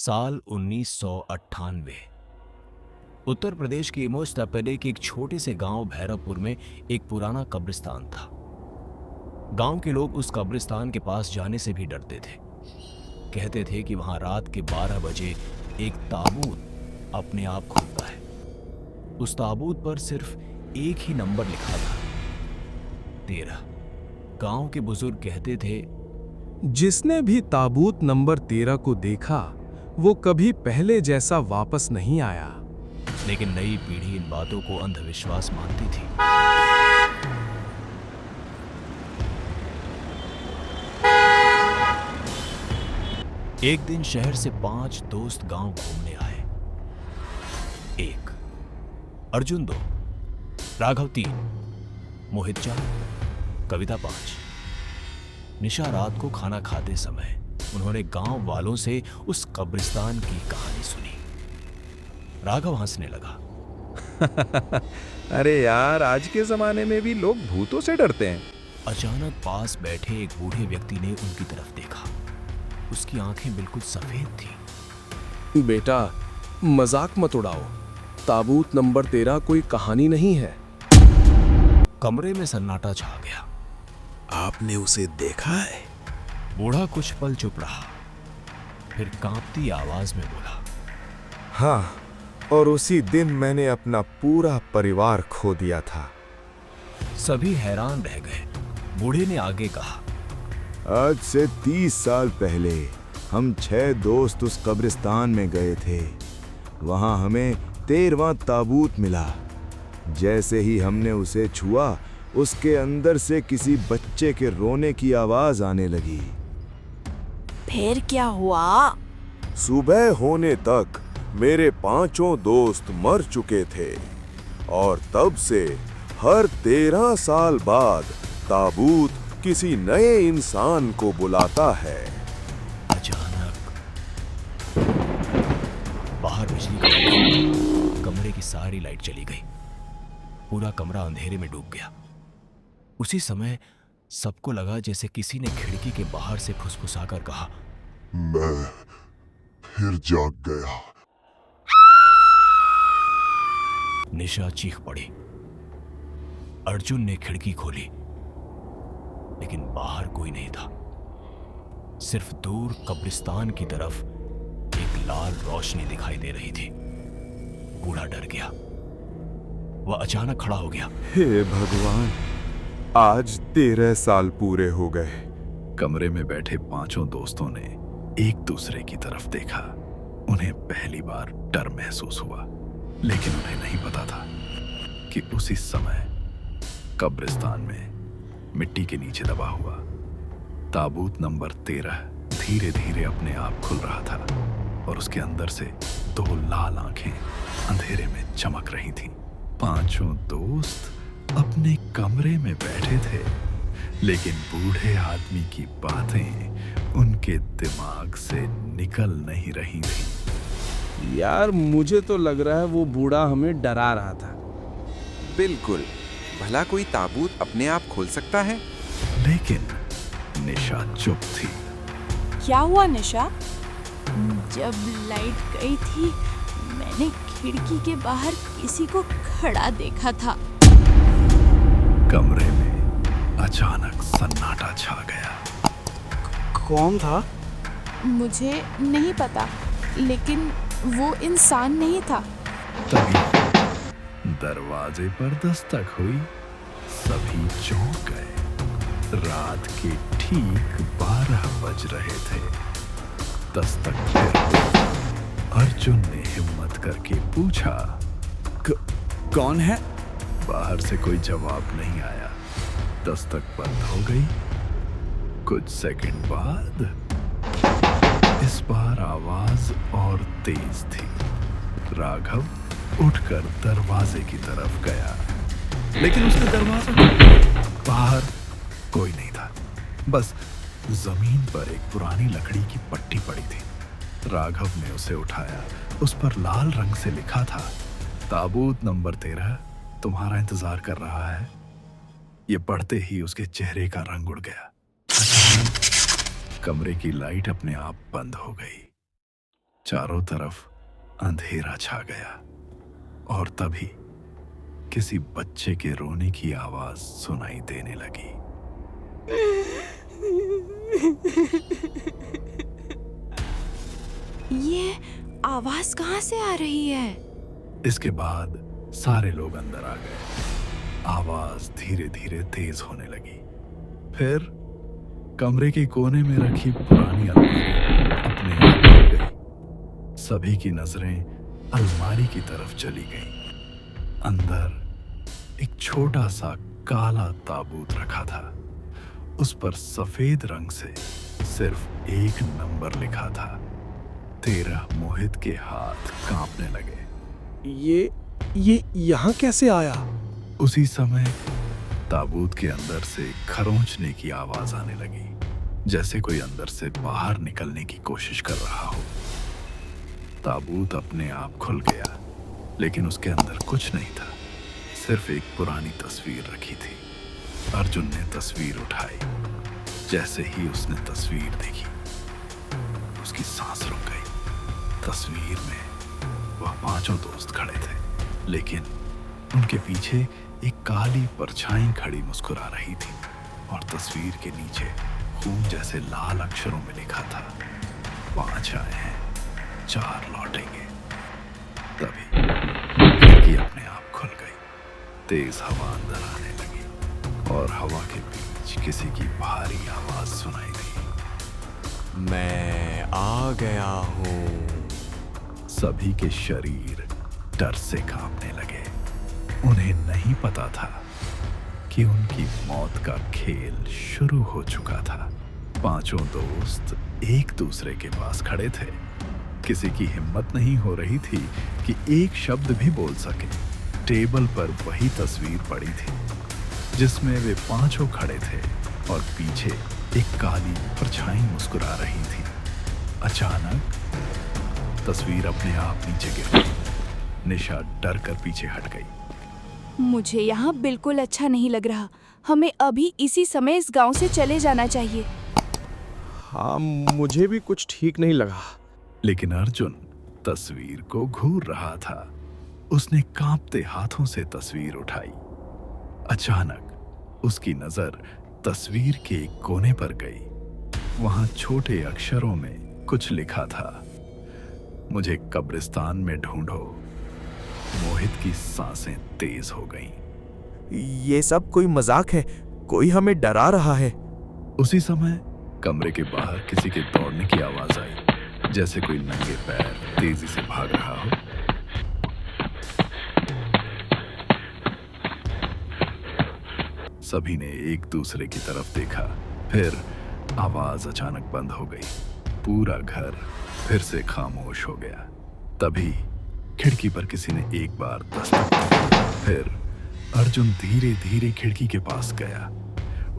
साल 1998। उत्तर प्रदेश के मोस्टपले के एक छोटे से गांव भैरवपुर में एक पुराना कब्रिस्तान था। गांव के लोग उस कब्रिस्तान के पास जाने से भी डरते थे। कहते थे कि वहां रात के 12 बजे एक ताबूत अपने आप खुलता है। उस ताबूत पर सिर्फ एक ही नंबर लिखा था, 13। गांव के बुजुर्ग कहते थे, जिसने भी ताबूत नंबर 13 को देखा वो कभी पहले जैसा वापस नहीं आया। लेकिन नई पीढ़ी इन बातों को अंधविश्वास मानती थी। एक दिन शहर से 5 दोस्त गांव घूमने आए। 1 अर्जुन, 2 राघव, 3 मोहित, 4 कविता, 5 निशा। रात को खाना खाते समय उन्होंने गांव वालों से उस कब्रिस्तान की कहानी सुनी। राघव हंसने लगा। अरे यार, आज के जमाने में भी लोग भूतों से डरते हैं। अचानक पास बैठे एक बूढ़े व्यक्ति ने उनकी तरफ देखा। उसकी आंखें बिल्कुल सफेद थीं। बेटा, मजाक मत उड़ाओ। ताबूत नंबर 13 कोई कहानी नहीं है। कमरे में सन्नाटा छा गया। आपने उसे देखा है? बूढ़ा कुछ पल चुप रहा, फिर कांपती आवाज में बोला, हाँ, और उसी दिन मैंने अपना पूरा परिवार खो दिया था। सभी हैरान रह गए। बूढ़े ने आगे कहा, आज से 30 साल पहले हम 6 दोस्त उस कब्रिस्तान में गए थे। वहां हमें 13वां ताबूत मिला। जैसे ही हमने उसे छुआ, उसके अंदर से किसी बच्चे के रोने की आवाज आने लगी। फिर क्या हुआ? सुबह होने तक मेरे 5 दोस्त मर चुके थे और तब से हर 13 साल बाद ताबूत किसी नए इंसान को बुलाता है। अचानक बाहर बिजली कड़की, कमरे की सारी लाइट चली गई। पूरा कमरा अंधेरे में डूब गया। उसी समय सबको लगा जैसे किसी ने खिड़की के बाहर से फुसफुसाकर कहा, मैं फिर जाग गया। निशा चीख पड़ी। अर्जुन ने खिड़की खोली, लेकिन बाहर कोई नहीं था। सिर्फ दूर कब्रिस्तान की तरफ एक लाल रोशनी दिखाई दे रही थी। बूढ़ा डर गया। वह अचानक खड़ा हो गया। हे भगवान, आज 13 साल पूरे हो गए। कमरे में बैठे 5 दोस्तों ने एक दूसरे की तरफ देखा। उन्हें पहली बार डर महसूस हुआ, लेकिन उन्हें नहीं पता था कि उसी समय कब्रिस्तान में मिट्टी के नीचे दबा हुआ ताबूत नंबर 13 धीरे धीरे अपने आप खुल रहा था और उसके अंदर से 2 लाल आंखें अंधेरे में चमक रही थीं। 5 दोस्त अपने कमरे में बैठे थे, लेकिन बूढ़े आदमी की बातें उनके दिमाग से निकल नहीं रही थी। यार, मुझे तो लग रहा है वो बूढ़ा हमें डरा रहा था। बिल्कुल, भला कोई ताबूत अपने आप खुल सकता है? लेकिन निशा चुप थी। क्या हुआ निशा? जब लाइट गई थी, मैंने खिड़की के बाहर किसी को खड़ा देखा था। कमरे में अचानक सन्नाटा छा गया। कौन था? मुझे नहीं पता, लेकिन वो इंसान नहीं था। तभी दरवाजे पर दस्तक हुई। सभी चौंक गए। रात के ठीक 12 बज रहे थे। दस्तक फिर हुई। अर्जुन ने हिम्मत करके पूछा, कौन है? बाहर से कोई जवाब नहीं आया। दस्तक बंद हो गई। कुछ सेकंड बाद इस बार आवाज और तेज थी। राघव उठकर दरवाजे की तरफ गया, लेकिन उसने दरवाजा खोला। बाहर कोई नहीं था। बस जमीन पर एक पुरानी लकड़ी की पट्टी पड़ी थी। राघव ने उसे उठाया। उस पर लाल रंग से लिखा था, ताबूत नंबर 13 तुम्हारा इंतजार कर रहा है। ये पढ़ते ही उसके चेहरे का रंग उड़ गया। कमरे की लाइट अपने आप बंद हो गई। चारों तरफ अंधेरा छा गया और तभी किसी बच्चे के रोने की आवाज सुनाई देने लगी। ये आवाज कहाँ से आ रही है? इसके बाद सारे लोग अंदर आ गए। आवाज धीरे धीरे तेज होने लगी। फिर कमरे के कोने में रखी पुरानी अलमारी अपने आप खुल गई। सभी की नजरें अलमारी की तरफ चली गईं। अंदर एक छोटा सा काला ताबूत रखा था। उस पर सफेद रंग से सिर्फ एक नंबर लिखा था। 13 मोहित के हाथ कांपने लगे। ये यहाँ कैसे आया? उसी समय ताबूत के अंदर से खरोंचने की आवाज आने लगी, जैसे कोई अंदर से बाहर निकलने की कोशिश कर रहा हो। ताबूत अपने आप खुल गया, लेकिन उसके अंदर कुछ नहीं था। सिर्फ एक पुरानी तस्वीर रखी थी। अर्जुन ने तस्वीर उठाई। जैसे ही उसने तस्वीर देखी, उसकी सांस रुक गई। तस्वीर में वह 5 दोस्त खड़े थे, लेकिन उनके पीछे एक काली परछाई खड़ी मुस्कुरा रही थी और तस्वीर के नीचे खून जैसे लाल अक्षरों में लिखा था, 5 आए हैं, 4 लौटेंगे। तभी खिड़की अपने आप खुल गई। तेज हवा अंदर आने लगी और हवा के बीच किसी की भारी आवाज सुनाई दी। मैं आ गया हूँ। सभी के शरीर डर से कांपने लगे। उन्हें नहीं पता था कि उनकी मौत का खेल शुरू हो चुका था। 5 दोस्त एक दूसरे के पास खड़े थे। किसी की हिम्मत नहीं हो रही थी कि एक शब्द भी बोल सके। टेबल पर वही तस्वीर पड़ी थी जिसमें वे 5 खड़े थे और पीछे एक काली परछाई मुस्कुरा रही थी। अचानक तस्वीर अपने आप नीचे गिर गई। निशा डर कर पीछे हट गई। मुझे यहाँ बिल्कुल अच्छा नहीं लग रहा। हमें अभी इसी समय इस गांव से चले जाना चाहिए। हाँ, मुझे भी कुछ ठीक नहीं लगा। लेकिन अर्जुन तस्वीर को घूर रहा था। उसने कांपते हाथों से तस्वीर उठाई। अचानक उसकी नजर तस्वीर के एक कोने पर गई। वहां छोटे अक्षरों में कुछ लिखा था, मुझे कब्रिस्तान में ढूंढो। मोहित की सांसें तेज हो गईं। ये सब कोई मजाक है, कोई हमें डरा रहा है। उसी समय कमरे के बाहर किसी के दौड़ने की आवाज आई, जैसे कोई नंगे पैर तेजी से भाग रहा हो। सभी ने एक दूसरे की तरफ देखा। फिर आवाज अचानक बंद हो गई। पूरा घर फिर से खामोश हो गया। तभी खिड़की पर किसी ने एक बार दस्तक दी। फिर अर्जुन धीरे धीरे खिड़की के पास गया।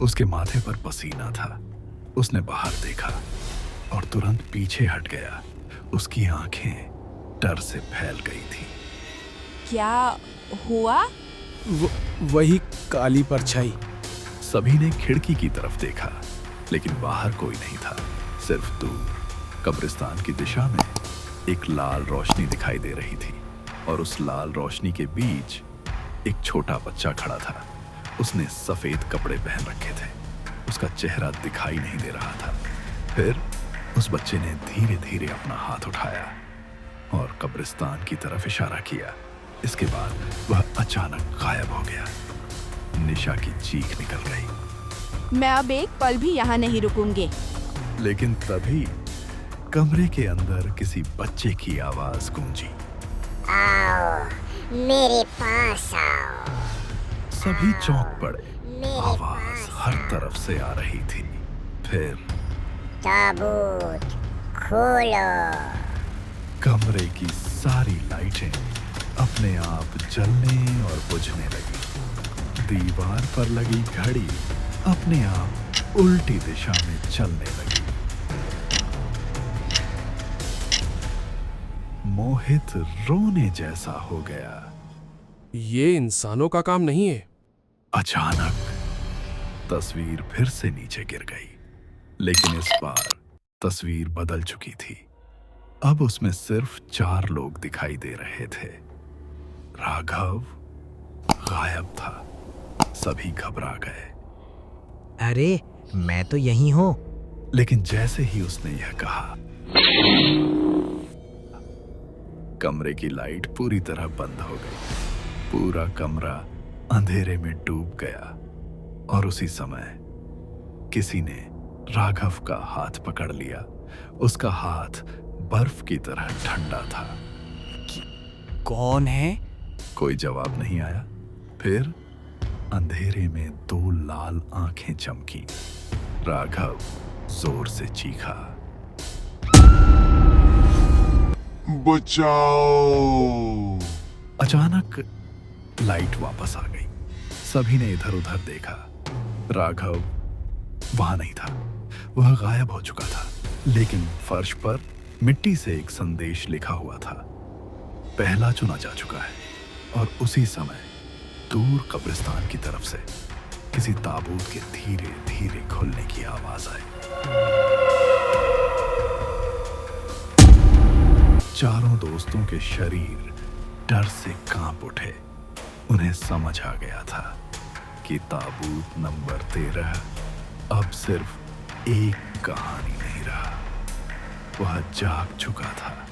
उसके माथे पर पसीना था। उसने बाहर देखा और तुरंत पीछे हट गया। उसकी आंखें डर से फैल गई थी। क्या हुआ? वही काली परछाई। सभी ने खिड़की की तरफ देखा, लेकिन बाहर कोई नहीं था। सिर्फ दूर कब्रिस्तान की दिशा में एक लाल रोशनी दिखाई दे रही थी और उस लाल रोशनी के बीच एक छोटा बच्चा खड़ा था। उसने सफेद कपड़े पहन रखे थे। उसका चेहरा दिखाई नहीं दे रहा था। फिर उस बच्चे ने धीरे धीरे अपना हाथ उठाया और कब्रिस्तान की तरफ इशारा किया। इसके बाद वह अचानक गायब हो गया। निशा की चीख निकल गई। मैं अब एक पल भी यहाँ नहीं रुकूंगी। लेकिन तभी कमरे के अंदर किसी बच्चे की आवाज गूंजी, आओ, मेरे पास आओ। सभी चौंक पड़े। आवाज हर तरफ से आ रही थी। फिर ताबूत खोलो। कमरे की सारी लाइटें अपने आप जलने और बुझने लगी। दीवार पर लगी घड़ी अपने आप उल्टी दिशा में चलने लगी। मोहित रोने जैसा हो गया। ये इंसानों का काम नहीं है। अचानक तस्वीर फिर से नीचे गिर गई, लेकिन इस बार तस्वीर बदल चुकी थी। अब उसमें सिर्फ 4 लोग दिखाई दे रहे थे। राघव गायब था। सभी घबरा गए। अरे मैं तो यहीं हूँ। लेकिन जैसे ही उसने यह कहा, कमरे की लाइट पूरी तरह बंद हो गई। पूरा कमरा अंधेरे में डूब गया और उसी समय किसी ने राघव का हाथ पकड़ लिया। उसका हाथ बर्फ की तरह ठंडा था। कौन है? कोई जवाब नहीं आया। फिर अंधेरे में 2 लाल आंखें चमकी। राघव जोर से चीखा, बचाओ! अचानक लाइट वापस आ गई। सभी ने इधर उधर देखा। राघव वहां नहीं था। वह गायब हो चुका था। लेकिन फर्श पर मिट्टी से एक संदेश लिखा हुआ था, पहला चुना जा चुका है। और उसी समय दूर कब्रिस्तान की तरफ से किसी ताबूत के धीरे धीरे खुलने की आवाज आई। चारों दोस्तों के शरीर डर से कांप उठे। उन्हें समझ आ गया था कि ताबूत नंबर 13 अब सिर्फ एक कहानी नहीं रहा, वह जाग चुका था।